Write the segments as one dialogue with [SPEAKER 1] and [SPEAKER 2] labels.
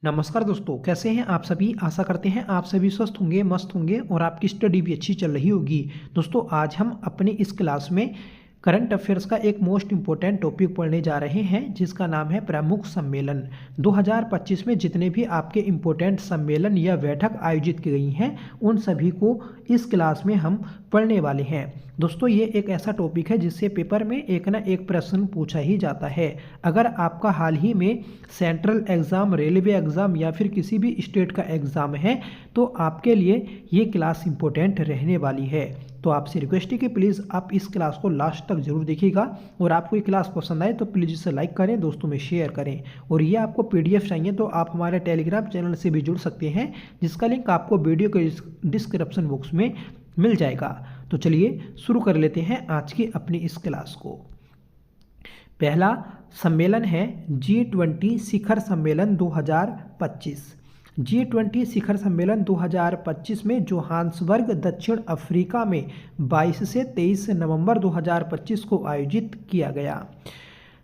[SPEAKER 1] नमस्कार दोस्तों, कैसे हैं आप सभी। आशा करते हैं आप सभी स्वस्थ होंगे, मस्त होंगे और आपकी स्टडी भी अच्छी चल रही होगी। दोस्तों, आज हम अपनी इस क्लास में करंट अफेयर्स का एक मोस्ट इम्पोर्टेंट टॉपिक पढ़ने जा रहे हैं, जिसका नाम है प्रमुख सम्मेलन। 2025 में जितने भी आपके इम्पोर्टेंट सम्मेलन या बैठक आयोजित की गई हैं, उन सभी को इस क्लास में हम पढ़ने वाले हैं। दोस्तों, ये एक ऐसा टॉपिक है जिससे पेपर में एक ना एक प्रश्न पूछा ही जाता है। अगर आपका हाल ही में सेंट्रल एग्ज़ाम, रेलवे एग्ज़ाम या फिर किसी भी स्टेट का एग्ज़ाम है, तो आपके लिए ये क्लास इम्पोर्टेंट रहने वाली है। तो आपसे रिक्वेस्ट है कि प्लीज़ आप इस क्लास को लास्ट तक जरूर देखिएगा, और आपको ये क्लास पसंद आए तो प्लीज़ इसे लाइक करें, दोस्तों में शेयर करें। और ये आपको PDF चाहिए तो आप हमारे टेलीग्राम चैनल से भी जुड़ सकते हैं, जिसका लिंक आपको वीडियो के डिस्क्रिप्शन बॉक्स में मिल जाएगा। तो चलिए शुरू कर लेते हैं आज की अपनी इस क्लास को। पहला सम्मेलन है G20 शिखर सम्मेलन 2025। G20 शिखर सम्मेलन 2025 में जोहान्सबर्ग, दक्षिण अफ्रीका में 22 से 23 नवंबर 2025 को आयोजित किया गया।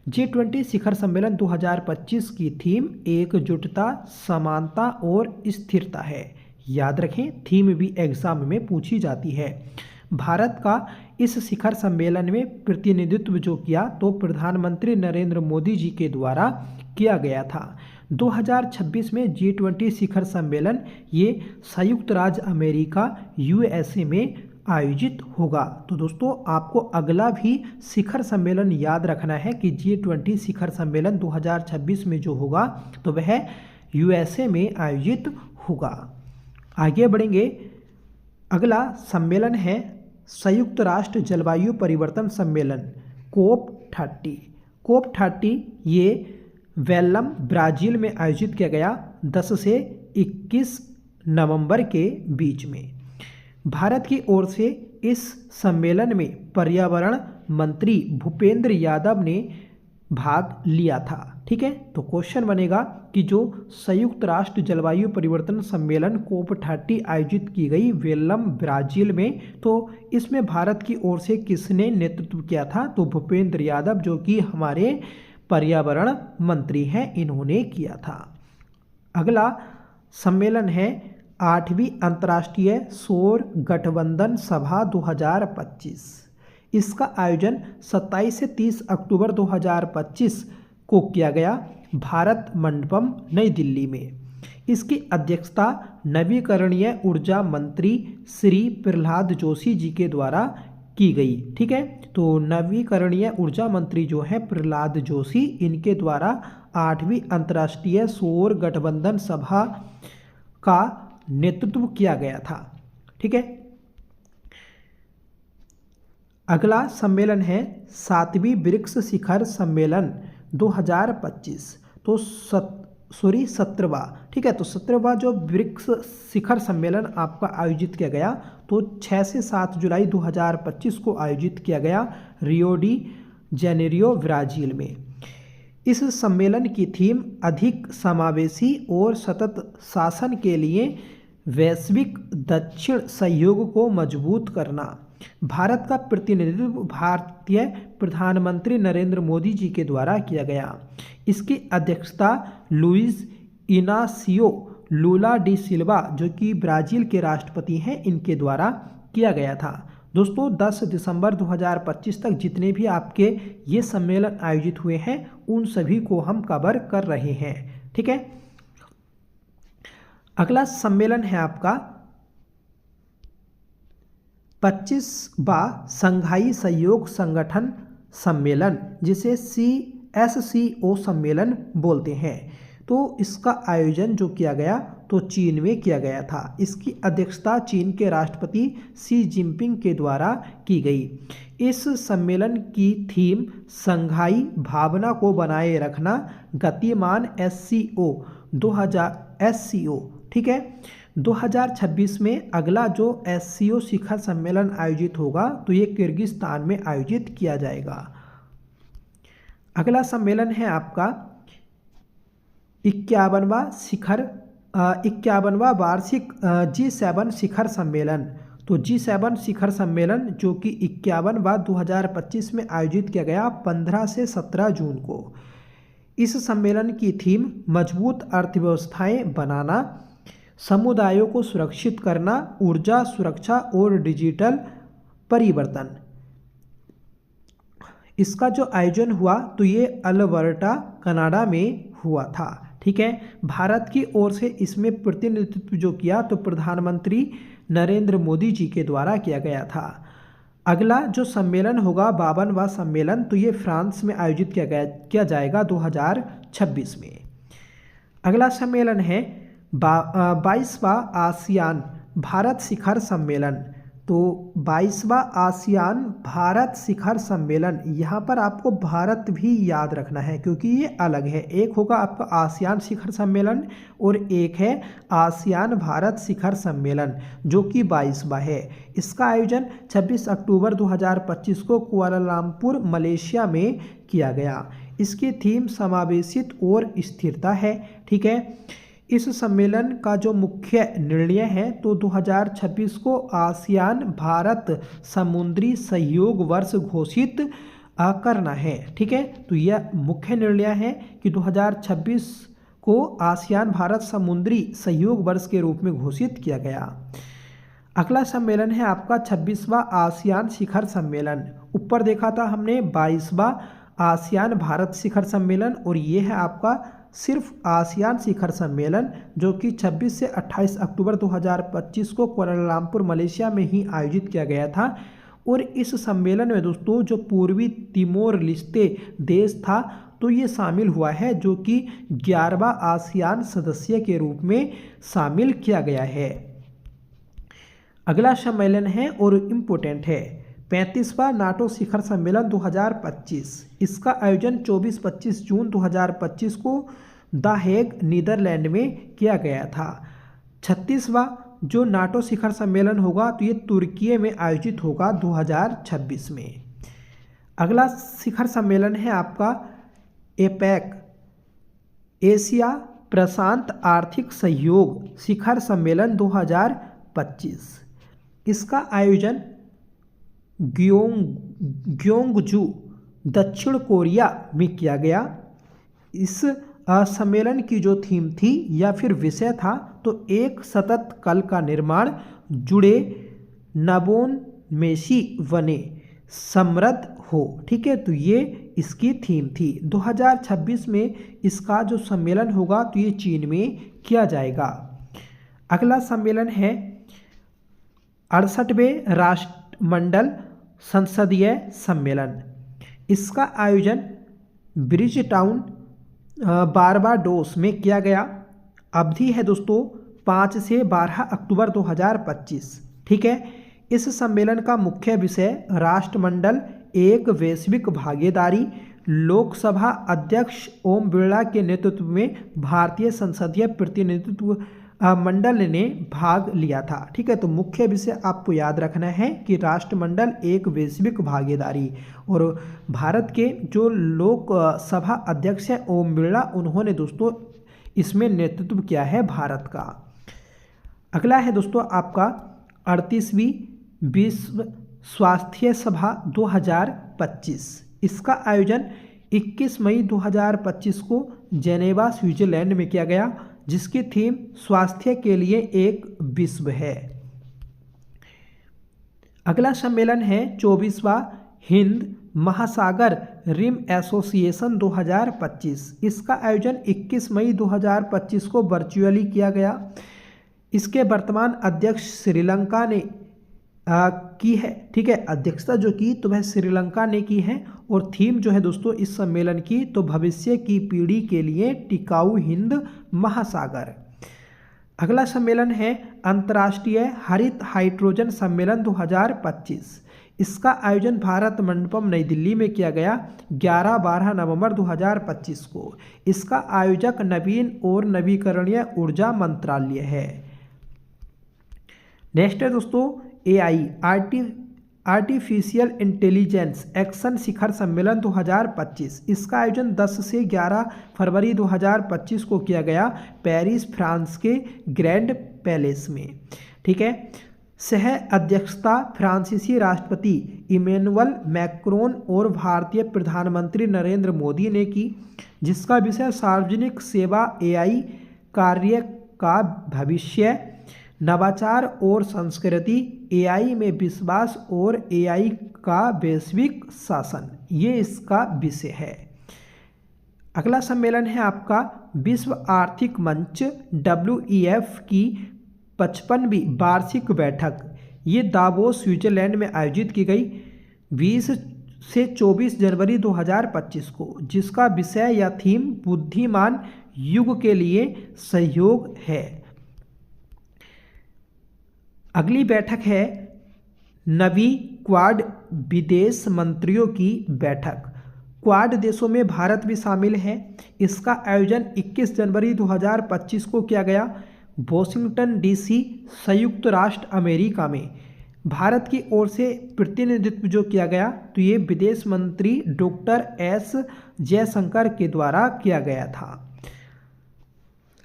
[SPEAKER 1] G20 शिखर सम्मेलन 2025 की थीम एकजुटता, समानता और स्थिरता है। याद रखें, थीम भी एग्जाम में पूछी जाती है। भारत का इस शिखर सम्मेलन में प्रतिनिधित्व जो किया तो प्रधानमंत्री नरेंद्र मोदी जी के द्वारा किया गया था। 2026 में G20 शिखर सम्मेलन ये संयुक्त राज्य अमेरिका USA में आयोजित होगा। तो दोस्तों, आपको अगला भी शिखर सम्मेलन याद रखना है कि G20 शिखर सम्मेलन 2026 में जो होगा तो वह USA में आयोजित होगा। आगे बढ़ेंगे। अगला सम्मेलन है संयुक्त राष्ट्र जलवायु परिवर्तन सम्मेलन COP30। COP30 ये वेल्लम, ब्राज़ील में आयोजित किया गया 10 से 21 नवंबर के बीच में। भारत की ओर से इस सम्मेलन में पर्यावरण मंत्री भूपेंद्र यादव ने भाग लिया था। ठीक है, तो क्वेश्चन बनेगा कि जो संयुक्त राष्ट्र जलवायु परिवर्तन सम्मेलन COP30 आयोजित की गई वेल्लम, ब्राज़ील में, तो इसमें भारत की ओर से किसने नेतृत्व किया था? तो भूपेंद्र यादव, जो कि हमारे पर्यावरण मंत्री हैं, इन्होंने किया था। अगला सम्मेलन है 8वीं अंतर्राष्ट्रीय सौर गठबंधन सभा 2025। इसका आयोजन 27 से 30 अक्टूबर 2025 को किया गया भारत मंडपम, नई दिल्ली में। इसकी अध्यक्षता नवीकरणीय ऊर्जा मंत्री श्री प्रहलाद जोशी जी के द्वारा की गई। ठीक है, तो नवीकरणीय ऊर्जा मंत्री जो है प्रहलाद जोशी, इनके द्वारा 8वीं अंतर्राष्ट्रीय सौर गठबंधन सभा का नेतृत्व किया गया था। ठीक है, अगला सम्मेलन है 7वीं ब्रिक्स शिखर सम्मेलन 2025। तो 17वां, ठीक है, तो 17वां जो ब्रिक्स शिखर सम्मेलन आपका आयोजित किया गया तो 6 से 7 जुलाई 2025 को आयोजित किया गया रियो डी जेनेरियो, ब्राज़ील में। इस सम्मेलन की थीम अधिक समावेशी और सतत शासन के लिए वैश्विक दक्षिण सहयोग को मजबूत करना। भारत का प्रतिनिधित्व भारतीय प्रधानमंत्री नरेंद्र मोदी जी के द्वारा किया गया। इसकी अध्यक्षता लुइस इनासियो लूला डी सिल्वा, जो कि ब्राज़ील के राष्ट्रपति हैं, इनके द्वारा किया गया था। दोस्तों, 10 दिसंबर 2025 तक जितने भी आपके ये सम्मेलन आयोजित हुए हैं, उन सभी को हम कवर कर रहे हैं। ठीक है, अगला सम्मेलन है आपका 25वां शंघाई सहयोग संगठन सम्मेलन, जिसे SCO सम्मेलन बोलते हैं। तो इसका आयोजन जो किया गया तो चीन में किया गया था। इसकी अध्यक्षता चीन के राष्ट्रपति शी जिनपिंग के द्वारा की गई। इस सम्मेलन की थीम शंघाई भावना को बनाए रखना, गतिमान SCO। ठीक है, 2026 में अगला जो SCO शिखर सम्मेलन आयोजित होगा तो ये किर्गिस्तान में आयोजित किया जाएगा। अगला सम्मेलन है आपका 51वां वार्षिक G7 शिखर सम्मेलन। तो G7 शिखर सम्मेलन जो कि 51वां 2025 में आयोजित किया गया 15 से 17 जून को। इस सम्मेलन की थीम मजबूत अर्थव्यवस्थाएं बनाना, समुदायों को सुरक्षित करना, ऊर्जा सुरक्षा और डिजिटल परिवर्तन। इसका जो आयोजन हुआ तो ये अल्बर्टा कनाडा में हुआ था। ठीक है, भारत की ओर से इसमें प्रतिनिधित्व जो किया तो प्रधानमंत्री नरेंद्र मोदी जी के द्वारा किया गया था। अगला जो सम्मेलन होगा 52वां सम्मेलन, तो ये फ्रांस में आयोजित किया जाएगा 2026 में। अगला सम्मेलन है 22वां आसियान भारत शिखर सम्मेलन। तो 22वां आसियान भारत शिखर सम्मेलन, यहाँ पर आपको भारत भी याद रखना है क्योंकि ये अलग है। एक होगा आपका आसियान शिखर सम्मेलन और एक है आसियान भारत शिखर सम्मेलन जो कि 22वां है। इसका आयोजन 26 अक्टूबर 2025 को कुआलालंपुर मलेशिया में किया गया। इसकी थीम समावेशित और स्थिरता है। ठीक है, इस सम्मेलन का जो मुख्य निर्णय है तो 2026 को आसियान भारत समुद्री सहयोग वर्ष घोषित करना है। ठीक है, तो यह मुख्य निर्णय है कि 2026 को आसियान भारत समुद्री सहयोग वर्ष के रूप में घोषित किया गया। अगला सम्मेलन है आपका 26वां आसियान शिखर सम्मेलन। ऊपर देखा था हमने 22वां आसियान भारत शिखर सम्मेलन और ये है आपका सिर्फ आसियान शिखर सम्मेलन जो कि 26 से 28 अक्टूबर 2025 को कुआलालंपुर मलेशिया में ही आयोजित किया गया था। और इस सम्मेलन में दोस्तों जो पूर्वी तिमोर लिस्ते देश था तो ये शामिल हुआ है जो कि 11वां आसियान सदस्य के रूप में शामिल किया गया है। अगला सम्मेलन है और इम्पोर्टेंट है 35वां नाटो शिखर सम्मेलन 2025। इसका आयोजन 24-25 जून 2025 को द हेग नीदरलैंड में किया गया था। 36वां जो नाटो शिखर सम्मेलन होगा तो ये तुर्की में आयोजित होगा 2026 में। अगला शिखर सम्मेलन है आपका एपेक एशिया प्रशांत आर्थिक सहयोग शिखर सम्मेलन 2025। इसका आयोजन ग्योंगजू दक्षिण कोरिया में किया गया। इस सम्मेलन की जो थीम थी या फिर विषय था तो एक सतत कल का निर्माण, जुड़े नवोन्मेषी बने, समृद्ध हो। ठीक है, तो ये इसकी थीम थी। 2026 में इसका जो सम्मेलन होगा तो ये चीन में किया जाएगा। अगला सम्मेलन है 68वें राष्ट्रमंडल संसदीय सम्मेलन। इसका आयोजन ब्रिज टाउन बारबाडोस में किया गया। अवधि है दोस्तों 5 से 12 अक्टूबर 2025। ठीक है, इस सम्मेलन का मुख्य विषय राष्ट्रमंडल एक वैश्विक भागीदारी। लोकसभा अध्यक्ष ओम बिरला के नेतृत्व में भारतीय संसदीय प्रतिनिधित्व मंडल ने भाग लिया था। ठीक है, तो मुख्य विषय आपको याद रखना है कि राष्ट्रमंडल एक वैश्विक भागीदारी और भारत के जो लोकसभा अध्यक्ष हैं ओम बिरला, उन्होंने दोस्तों इसमें नेतृत्व किया है भारत का। अगला है दोस्तों आपका 38वीं विश्व स्वास्थ्य सभा 2025। इसका आयोजन 21 मई 2025 को जेनेवा स्विट्जरलैंड में किया गया जिसकी थीम स्वास्थ्य के लिए एक विश्व है। अगला सम्मेलन है 24वां हिंद महासागर रिम एसोसिएशन 2025। इसका आयोजन 21 मई 2025 को वर्चुअली किया गया। इसके वर्तमान अध्यक्ष श्रीलंका ने की है। ठीक है, अध्यक्षता जो की तो वह श्रीलंका ने की है और थीम जो है दोस्तों इस सम्मेलन की तो भविष्य की पीढ़ी के लिए टिकाऊ हिंद महासागर। अगला सम्मेलन है अंतर्राष्ट्रीय हरित हाइड्रोजन सम्मेलन 2025। इसका आयोजन भारत मंडपम नई दिल्ली में किया गया 11-12 नवंबर 2025 को। इसका आयोजक नवीन और नवीकरणीय ऊर्जा मंत्रालय है। नेक्स्ट है दोस्तों AI आर्टिफिशियल इंटेलिजेंस एक्शन शिखर सम्मेलन 2025। इसका आयोजन 10 से 11 फरवरी 2025 को किया गया पेरिस फ्रांस के ग्रैंड पैलेस में। ठीक है, सह अध्यक्षता फ्रांसीसी राष्ट्रपति इमैनुअल मैक्रोन और भारतीय प्रधानमंत्री नरेंद्र मोदी ने की, जिसका विषय सार्वजनिक सेवा एआई कार्य का भविष्य, नवाचार और संस्कृति, एआई में विश्वास और एआई का वैश्विक शासन, ये इसका विषय है। अगला सम्मेलन है आपका विश्व आर्थिक मंच WEF की 55वीं वार्षिक बैठक। ये दावोस स्विट्जरलैंड में आयोजित की गई 20 से 24 जनवरी 2025 को, जिसका विषय या थीम बुद्धिमान युग के लिए सहयोग है। अगली बैठक है नवी क्वाड विदेश मंत्रियों की बैठक। क्वाड देशों में भारत भी शामिल है। इसका आयोजन 21 जनवरी 2025 को किया गया वॉशिंगटन DC, संयुक्त राष्ट्र अमेरिका में। भारत की ओर से प्रतिनिधित्व जो किया गया तो ये विदेश मंत्री डॉक्टर S जयशंकर के द्वारा किया गया था।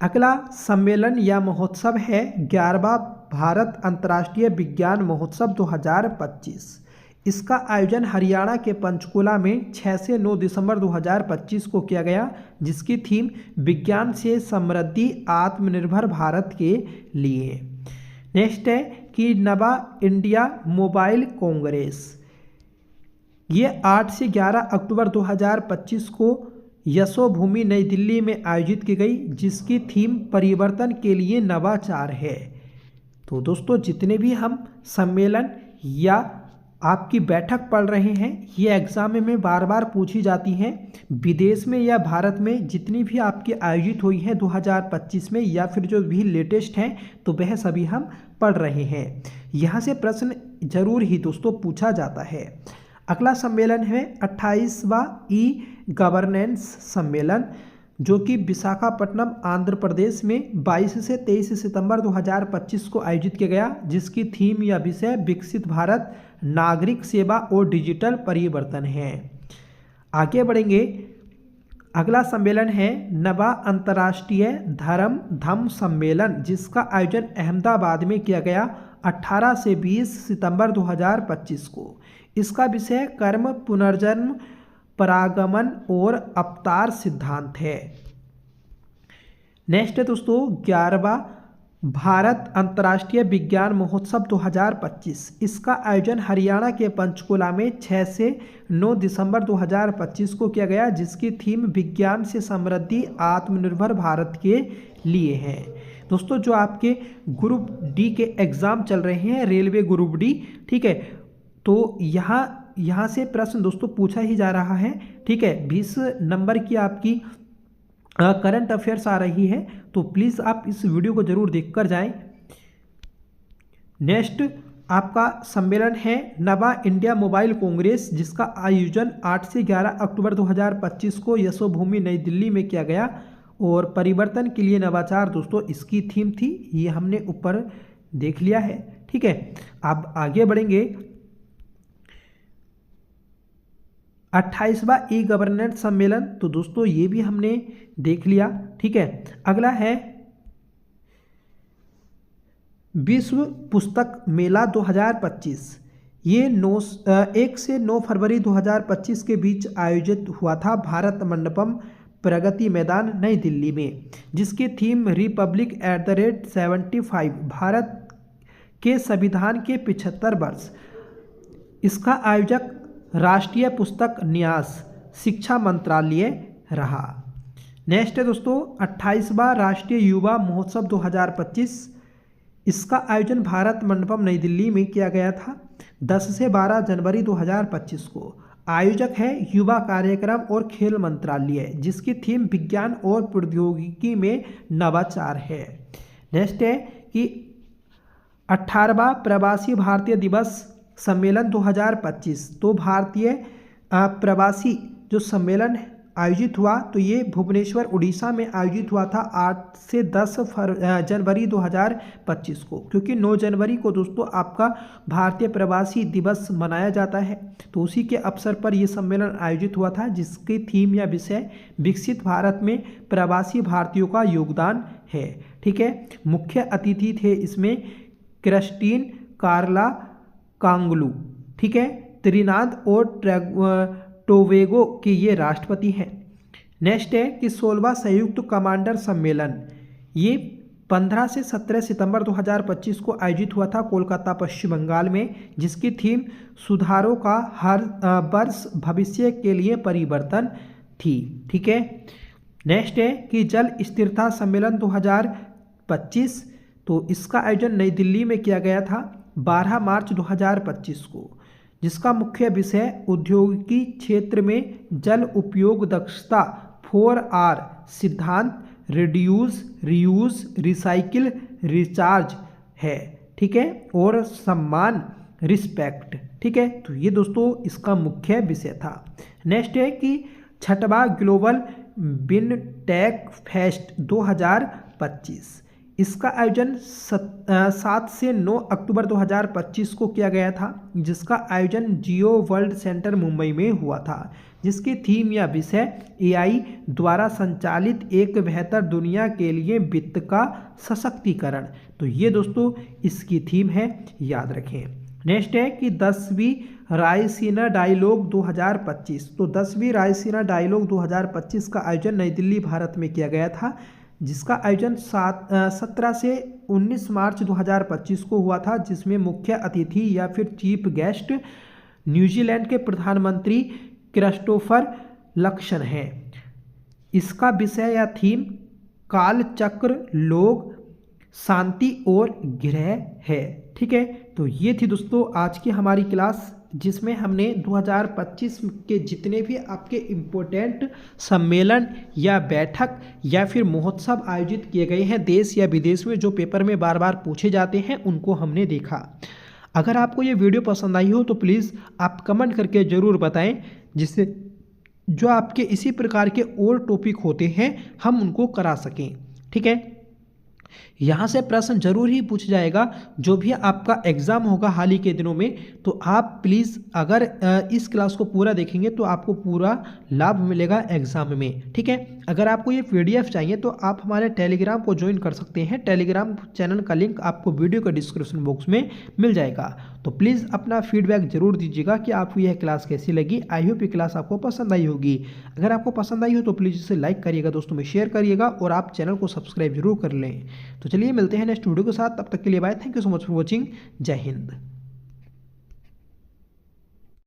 [SPEAKER 1] अगला सम्मेलन या महोत्सव है 11वां भारत अंतर्राष्ट्रीय विज्ञान महोत्सव 2025। इसका आयोजन हरियाणा के पंचकुला में 6 से 9 दिसंबर 2025 को किया गया, जिसकी थीम विज्ञान से समृद्धि आत्मनिर्भर भारत के लिए। नेक्स्ट है कि नवा इंडिया मोबाइल कांग्रेस। ये 8 से 11 अक्टूबर 2025 को यशोभूमि नई दिल्ली में आयोजित की गई, जिसकी थीम परिवर्तन के लिए नवाचार है। तो दोस्तों जितने भी हम सम्मेलन या आपकी बैठक पढ़ रहे हैं, ये एग्जाम में बार बार पूछी जाती हैं। विदेश में या भारत में जितनी भी आपकी आयोजित हुई हैं 2025 में या फिर जो भी लेटेस्ट हैं, तो वह सभी हम पढ़ रहे हैं। यहाँ से प्रश्न जरूर ही दोस्तों पूछा जाता है। अगला सम्मेलन है 28वां ई-गवर्नेंस सम्मेलन, जो कि विशाखापट्टनम आंध्र प्रदेश में 22 से 23 सितंबर 2025 को आयोजित किया गया, जिसकी थीम या विषय विकसित भारत, नागरिक सेवा और डिजिटल परिवर्तन है। आगे बढ़ेंगे। अगला सम्मेलन है नवा अंतर्राष्ट्रीय धम्म सम्मेलन, जिसका आयोजन अहमदाबाद में किया गया 18 से 20 सितंबर 2025 को। इसका विषय कर्म, पुनर्जन्म, परागमन और अवतार सिद्धांत है। नेक्स्ट है दोस्तों 11वां भारत अंतर्राष्ट्रीय विज्ञान महोत्सव 2025। इसका आयोजन हरियाणा के पंचकुला में 6 से 9 दिसंबर 2025 को किया गया, जिसकी थीम विज्ञान से समृद्धि आत्मनिर्भर भारत के लिए है। दोस्तों जो आपके ग्रुप डी के एग्जाम चल रहे हैं, रेलवे ग्रुप डी, ठीक है, तो यहाँ से प्रश्न दोस्तों पूछा ही जा रहा है, ठीक है। 20 नंबर की आपकी करंट अफेयर्स आ रही है, तो प्लीज़ आप इस वीडियो को जरूर देखकर जाएं। नेक्स्ट आपका सम्मेलन है नवा इंडिया मोबाइल कांग्रेस, जिसका आयोजन 8 से 11 अक्टूबर 2025 को यशोभूमि नई दिल्ली में किया गया। और परिवर्तन के लिए नवाचार दोस्तों इसकी थीम थी, ये हमने ऊपर देख लिया है, ठीक है। अब आगे बढ़ेंगे। 28वां ई गवर्नेंस सम्मेलन, तो दोस्तों ये भी हमने देख लिया, ठीक है। अगला है विश्व पुस्तक मेला 2025। ये 1 से 9 फरवरी 2025 के बीच आयोजित हुआ था भारत मंडपम प्रगति मैदान नई दिल्ली में, जिसकी theme Republic at the rate 75, Bharat के संविधान के 75 वर्ष। इसका आयोजक राष्ट्रीय पुस्तक न्यास शिक्षा मंत्रालय रहा। नेक्स्ट है दोस्तों 28वां राष्ट्रीय युवा महोत्सव 2025। इसका आयोजन भारत मंडपम नई दिल्ली में किया गया था 10 से 12 जनवरी 2025 को। आयोजक है युवा कार्यक्रम और खेल मंत्रालय, जिसकी थीम विज्ञान और प्रौद्योगिकी में नवाचार है। नेक्स्ट है कि 18वां प्रवासी भारतीय दिवस सम्मेलन 2025। तो भारतीय प्रवासी जो सम्मेलन आयोजित हुआ, तो ये भुवनेश्वर उड़ीसा में आयोजित हुआ था 8 से 10 जनवरी 2025 को, क्योंकि 9 जनवरी को दोस्तों आपका भारतीय प्रवासी दिवस मनाया जाता है, तो उसी के अवसर पर यह सम्मेलन आयोजित हुआ था, जिसकी थीम या विषय विकसित भारत में प्रवासी भारतीयों का योगदान है, ठीक है। मुख्य अतिथि थे इसमें क्रिस्टीन कार्ला कांगलू, ठीक है। त्रिनाद और टोबैगो के ये राष्ट्रपति हैं। नेक्स्ट है कि 16वां संयुक्त कमांडर सम्मेलन, ये 15 से 17 सितंबर 2025 को आयोजित हुआ था कोलकाता पश्चिम बंगाल में, जिसकी थीम सुधारों का हर वर्ष भविष्य के लिए परिवर्तन थी, ठीक है। नेक्स्ट है कि जल स्थिरता सम्मेलन 2025, तो इसका आयोजन नई दिल्ली में किया गया था 12 मार्च 2025 को, जिसका मुख्य विषय औद्योगिकी क्षेत्र में जल उपयोग दक्षता 4R सिद्धांत, रिड्यूस, रीयूज, रिसाइकिल, रिचार्ज है, ठीक है, और सम्मान, रिस्पेक्ट, ठीक है। तो ये दोस्तों इसका मुख्य विषय था। नेक्स्ट है कि 6वां ग्लोबल विनटेक फेस्ट 2025, इसका आयोजन 7 से 9 अक्टूबर 2025 को किया गया था, जिसका आयोजन जियो वर्ल्ड सेंटर मुंबई में हुआ था, जिसकी थीम या विषय AI द्वारा संचालित एक बेहतर दुनिया के लिए वित्त का सशक्तिकरण। तो ये दोस्तों इसकी थीम है, याद रखें। नेक्स्ट है कि 10वीं रायसीना डायलॉग 2025, तो 10वीं रायसीना डायलॉग 2025 का आयोजन नई दिल्ली भारत में किया गया था, जिसका आयोजन 17 से 19 मार्च 2025 को हुआ था, जिसमें मुख्य अतिथि या फिर चीफ गेस्ट न्यूजीलैंड के प्रधानमंत्री क्रिस्टोफर लक्सन हैं। इसका विषय या थीम काल चक्र, लोग, शांति और ग्रह है, ठीक है। तो ये थी दोस्तों आज की हमारी क्लास, जिसमें हमने 2025 के जितने भी आपके इम्पोर्टेंट सम्मेलन या बैठक या फिर महोत्सव आयोजित किए गए हैं देश या विदेश में, जो पेपर में बार बार पूछे जाते हैं, उनको हमने देखा। अगर आपको ये वीडियो पसंद आई हो तो प्लीज़ आप कमेंट करके ज़रूर बताएं, जिससे जो आपके इसी प्रकार के और टॉपिक होते हैं हम उनको करा सकें, ठीक है। यहाँ से प्रश्न जरूर ही पूछ जाएगा जो भी आपका एग्ज़ाम होगा हाल ही के दिनों में, तो आप प्लीज़ अगर इस क्लास को पूरा देखेंगे तो आपको पूरा लाभ मिलेगा एग्ज़ाम में, ठीक है। अगर आपको ये PDF चाहिए तो आप हमारे टेलीग्राम को ज्वाइन कर सकते हैं। टेलीग्राम चैनल का लिंक आपको वीडियो के डिस्क्रिप्शन बॉक्स में मिल जाएगा। तो प्लीज़ अपना फीडबैक जरूर दीजिएगा कि आपको यह क्लास कैसी लगी। आई होप ये क्लास आपको पसंद आई होगी। अगर आपको पसंद आई हो तो प्लीज़ इसे लाइक करिएगा, दोस्तों में शेयर करिएगा और आप चैनल को सब्सक्राइब जरूर कर लें। तो चलिए मिलते हैं नेक्स्ट वीडियो के साथ, तब तक के लिए bye. Thank you so much for watching. जय हिंद।